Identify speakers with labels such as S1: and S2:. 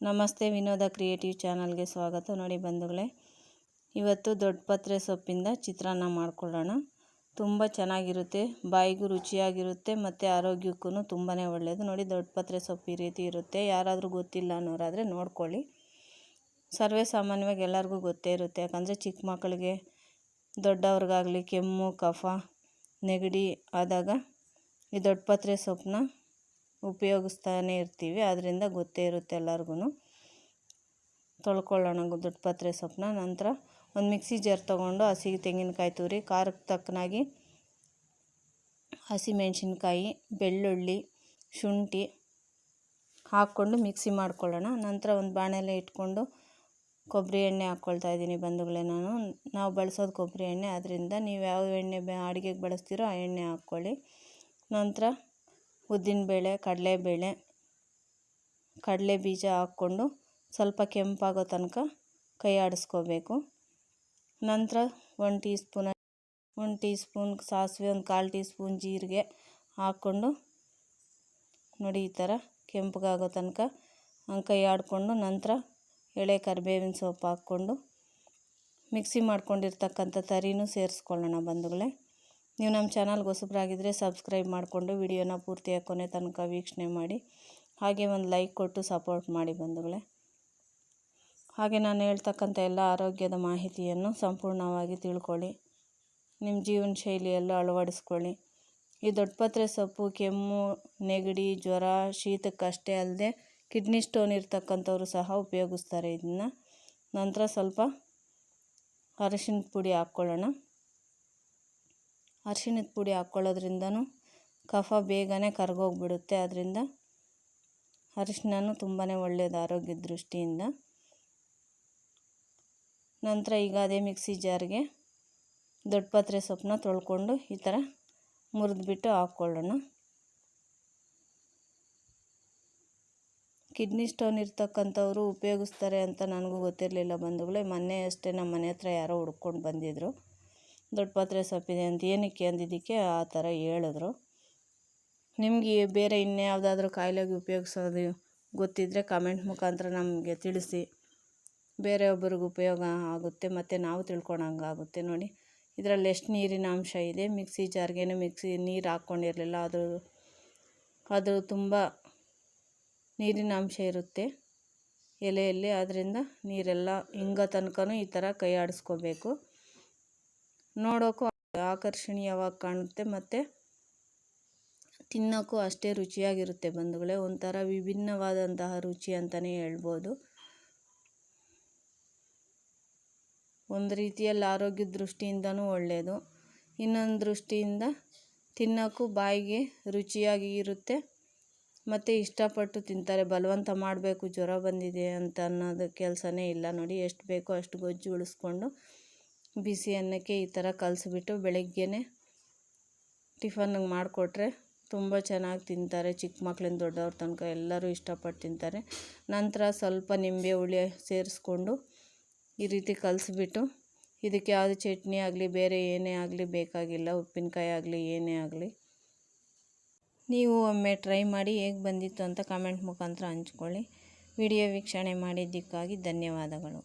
S1: ನಮಸ್ತೆ, ವಿನೋದ ಕ್ರಿಯೇಟಿವ್ ಚಾನಲ್ಗೆ ಸ್ವಾಗತ. ನೋಡಿ ಬಂಧುಗಳೇ, ಇವತ್ತು ದೊಡ್ಡಪತ್ರೆ ಸೊಪ್ಪಿಂದ ಚಿತ್ರಾನ್ನ ಮಾಡ್ಕೊಳ್ಳೋಣ. ತುಂಬ ಚೆನ್ನಾಗಿರುತ್ತೆ, ಬಾಯಿಗೂ ರುಚಿಯಾಗಿರುತ್ತೆ ಮತ್ತು ಆರೋಗ್ಯಕ್ಕೂ ತುಂಬಾ ಒಳ್ಳೆಯದು. ನೋಡಿ, ದೊಡ್ಡಪತ್ರೆ ಸೊಪ್ಪು ಈ ರೀತಿ ಇರುತ್ತೆ. ಯಾರಾದರೂ ಗೊತ್ತಿಲ್ಲ ಅನ್ನೋರಾದರೆ ನೋಡ್ಕೊಳ್ಳಿ. ಸರ್ವೇ ಸಾಮಾನ್ಯವಾಗಿ ಎಲ್ಲರಿಗೂ ಗೊತ್ತೇ ಇರುತ್ತೆ, ಯಾಕಂದರೆ ಚಿಕ್ಕ ಮಕ್ಕಳಿಗೆ, ದೊಡ್ಡವ್ರಿಗಾಗಲಿ ಕೆಮ್ಮು, ಕಫ, ನೆಗಡಿ ಆದಾಗ ಈ ದೊಡ್ಡಪತ್ರೆ ಸೊಪ್ಪನ್ನ ಉಪಯೋಗಿಸ್ತಾನೆ ಇರ್ತೀವಿ. ಅದರಿಂದ ಗೊತ್ತೇ ಇರುತ್ತೆ ಎಲ್ಲರಿಗೂ. ತೊಳ್ಕೊಳ್ಳೋಣ ದೊಡ್ಡಪತ್ರೆ ಸೊಪ್ಪನ್ನ. ನಂತರ ಒಂದು ಮಿಕ್ಸಿ ಜಾರ್ ತೊಗೊಂಡು ಹಸಿ ತೆಂಗಿನಕಾಯಿ ತುರಿ, ಖಾರಕ್ಕೆ ತಕ್ಕನಾಗಿ ಹಸಿಮೆಣಸಿನ್ಕಾಯಿ, ಬೆಳ್ಳುಳ್ಳಿ, ಶುಂಠಿ ಹಾಕ್ಕೊಂಡು ಮಿಕ್ಸಿ ಮಾಡ್ಕೊಳ್ಳೋಣ. ನಂತರ ಒಂದು ಬಾಣಲೆ ಇಟ್ಕೊಂಡು ಕೊಬ್ಬರಿ ಎಣ್ಣೆ ಹಾಕ್ಕೊಳ್ತಾ ಇದ್ದೀನಿ ಬಂಧುಗಳೇ. ನಾವು ಬಳಸೋದು ಕೊಬ್ಬರಿ ಎಣ್ಣೆ, ಅದರಿಂದ ನೀವು ಯಾವ ಎಣ್ಣೆ ಅಡುಗೆಗೆ ಬಳಸ್ತೀರೋ ಆ ಎಣ್ಣೆ ಹಾಕ್ಕೊಳ್ಳಿ. ನಂತರ ಉದ್ದಿನಬೇಳೆ, ಕಡಲೆ ಬೀಜ ಹಾಕ್ಕೊಂಡು ಸ್ವಲ್ಪ ಕೆಂಪಾಗೋ ತನಕ ಕೈ ಆಡಿಸ್ಕೋಬೇಕು. ನಂತರ 1 ಟೀ ಸ್ಪೂನ್ ಸಾಸಿವೆ, 1/4 ಟೀ ಸ್ಪೂನ್ ಜೀರಿಗೆ ಹಾಕ್ಕೊಂಡು ನೋಡಿ ಈ ಥರ ಕೆಂಪಗಾಗೋ ತನಕ ಕೈ ಆಡಿಕೊಂಡು, ನಂತರ ಎಳೆ ಕರಿಬೇವಿನ ಸೊಪ್ಪು ಹಾಕ್ಕೊಂಡು ಮಿಕ್ಸಿ ಮಾಡ್ಕೊಂಡಿರ್ತಕ್ಕಂಥ ತರಿನೂ ಸೇರಿಸ್ಕೊಳ್ಳೋಣ ಬಂಧುಗಳೇ. ನೀವು ನಮ್ಮ ಚಾನಲ್ಗೆ ಹೊಸಬರಾಗಿದ್ದರೆ ಸಬ್ಸ್ಕ್ರೈಬ್ ಮಾಡಿಕೊಂಡು ವಿಡಿಯೋನ ಪೂರ್ತಿಯಾಗಿ ಕೊನೆ ತನಕ ವೀಕ್ಷಣೆ ಮಾಡಿ, ಹಾಗೆ ಒಂದು ಲೈಕ್ ಕೊಟ್ಟು ಸಪೋರ್ಟ್ ಮಾಡಿ ಬಂಧುಗಳೇ. ಹಾಗೆ ನಾನು ಹೇಳ್ತಕ್ಕಂಥ ಎಲ್ಲ ಆರೋಗ್ಯದ ಮಾಹಿತಿಯನ್ನು ಸಂಪೂರ್ಣವಾಗಿ ತಿಳ್ಕೊಳ್ಳಿ, ನಿಮ್ಮ ಜೀವನ ಶೈಲಿಯಲ್ಲೂ ಅಳವಡಿಸ್ಕೊಳ್ಳಿ. ಈ ದೊಡ್ಡಪತ್ರೆ ಸೊಪ್ಪು ಕೆಮ್ಮು, ನೆಗಡಿ, ಜ್ವರ, ಶೀತಕ್ಕಷ್ಟೇ ಅಲ್ಲದೆ ಕಿಡ್ನಿ ಸ್ಟೋನ್ ಇರ್ತಕ್ಕಂಥವ್ರು ಸಹ ಉಪಯೋಗಿಸ್ತಾರೆ ಇದನ್ನು. ನಂತರ ಸ್ವಲ್ಪ ಅರಿಶಿಣದ ಪುಡಿ ಹಾಕ್ಕೊಳ್ಳೋಣ. ಅರಿಶಿಣದ ಪುಡಿ ಹಾಕ್ಕೊಳ್ಳೋದ್ರಿಂದನೂ ಕಫ ಬೇಗನೆ ಕರಗೋಗ್ಬಿಡುತ್ತೆ. ಅದರಿಂದ ಅರಿಶಿಣನೂ ತುಂಬಾ ಒಳ್ಳೆಯದು ಆರೋಗ್ಯದ ದೃಷ್ಟಿಯಿಂದ. ನಂತರ ಈಗ ಅದೇ ಮಿಕ್ಸಿ ಜಾರ್ಗೆ ದೊಡ್ಡಪತ್ರೆ ಸೊಪ್ಪನ್ನ ತೊಳ್ಕೊಂಡು ಈ ಥರ ಮುರಿದ್ಬಿಟ್ಟು ಹಾಕ್ಕೊಳ್ಳೋಣ. ಕಿಡ್ನಿ ಸ್ಟೋನ್ ಇರ್ತಕ್ಕಂಥವ್ರು ಉಪಯೋಗಿಸ್ತಾರೆ ಅಂತ ನನಗೂ ಗೊತ್ತಿರಲಿಲ್ಲ ಬಂಧುಗಳೇ. ಮೊನ್ನೆ ಅಷ್ಟೇ ನಮ್ಮ ಮನೆ ಹತ್ರ ಯಾರೋ ಹುಡ್ಕೊಂಡು ಬಂದಿದ್ದರು, ದೊಡ್ಡಪತ್ರೆ ಸೊಪ್ಪಿದೆ ಅಂತ. ಏನಕ್ಕೆ ಅಂದಿದ್ದಕ್ಕೆ ಆ ಥರ ಹೇಳಿದ್ರು. ನಿಮಗೆ ಬೇರೆ ಇನ್ಯಾವುದಾದ್ರೂ ಕಾಯಿಲೆಗೆ ಉಪಯೋಗಿಸೋದು ಗೊತ್ತಿದ್ದರೆ ಕಮೆಂಟ್ ಮುಖಾಂತರ ನಮಗೆ ತಿಳಿಸಿ. ಬೇರೆಯೊಬ್ಬರಿಗೆ ಉಪಯೋಗ ಆಗುತ್ತೆ ಮತ್ತು ನಾವು ತಿಳ್ಕೊಳಂಗಾಗುತ್ತೆ. ನೋಡಿ ಇದರಲ್ಲಿ ಎಷ್ಟು ನೀರಿನ ಅಂಶ ಇದೆ. ಮಿಕ್ಸಿ ಜಾರ್ಗೆ ನೀರು ಹಾಕ್ಕೊಂಡಿರಲಿಲ್ಲ, ಅದು ತುಂಬ ನೀರಿನ ಅಂಶ ಇರುತ್ತೆ ಎಲೆಯಲ್ಲಿ. ಅದರಿಂದ ನೀರೆಲ್ಲ ಹಿಂಗೋ ತನಕ ಈ ಥರ ಕೈ ಆಡಿಸ್ಕೋಬೇಕು. ನೋಡೋಕ್ಕೂ ಆಕರ್ಷಣೀಯವಾಗಿ ಕಾಣುತ್ತೆ ಮತ್ತು ತಿನ್ನೋಕ್ಕೂ ಅಷ್ಟೇ ರುಚಿಯಾಗಿರುತ್ತೆ ಬಂಧುಗಳೇ. ಒಂಥರ ವಿಭಿನ್ನವಾದಂತಹ ರುಚಿ ಅಂತಲೇ ಹೇಳ್ಬೋದು. ಒಂದು ರೀತಿಯಲ್ಲಿ ಆರೋಗ್ಯದ ದೃಷ್ಟಿಯಿಂದನೂ ಒಳ್ಳೆಯದು, ಇನ್ನೊಂದು ದೃಷ್ಟಿಯಿಂದ ತಿನ್ನೋಕ್ಕೂ ಬಾಯಿಗೆ ರುಚಿಯಾಗಿ ಇರುತ್ತೆ ಮತ್ತು ಇಷ್ಟಪಟ್ಟು ತಿಂತಾರೆ. ಬಲವಂತ ಮಾಡಬೇಕು ಜ್ವರ ಬಂದಿದೆ ಅಂತ ಅನ್ನೋದು ಕೆಲಸನೇ ಇಲ್ಲ. ನೋಡಿ ಎಷ್ಟು ಬೇಕೋ ಅಷ್ಟು ಗೊಜ್ಜು ಉಳಿಸ್ಕೊಂಡು ಬಿಸಿ ಅನ್ನಕ್ಕೆ ಈ ಥರ ಕಲಸಿಬಿಟ್ಟು ಬೆಳಗ್ಗೆನೇ ಟಿಫನ್ನಿಗೆ ಮಾಡಿಕೊಟ್ರೆ ತುಂಬ ಚೆನ್ನಾಗಿ ತಿಂತಾರೆ. ಚಿಕ್ಕ ಮಕ್ಕಳಿಂದ ದೊಡ್ಡವ್ರ ತನಕ ಎಲ್ಲರೂ ಇಷ್ಟಪಟ್ಟು ತಿಂತಾರೆ. ನಂತರ ಸ್ವಲ್ಪ ನಿಂಬೆ ಹುಳಿ ಸೇರಿಸ್ಕೊಂಡು ಈ ರೀತಿ ಕಲಸಿಬಿಟ್ಟು ಇದಕ್ಕೆ ಯಾವುದು ಚಟ್ನಿ ಆಗಲಿ ಬೇರೆ ಏನೇ ಆಗಲಿ ಬೇಕಾಗಿಲ್ಲ, ಉಪ್ಪಿನಕಾಯಿ ಆಗಲಿ ಏನೇ ಆಗಲಿ. ನೀವು ಒಮ್ಮೆ ಟ್ರೈ ಮಾಡಿ ಹೇಗೆ ಬಂದಿತ್ತು ಅಂತ ಕಮೆಂಟ್ ಮುಖಾಂತರ ಹಂಚ್ಕೊಳ್ಳಿ. ವಿಡಿಯೋ ವೀಕ್ಷಣೆ ಮಾಡಿದ್ದಕ್ಕಾಗಿ ಧನ್ಯವಾದಗಳು.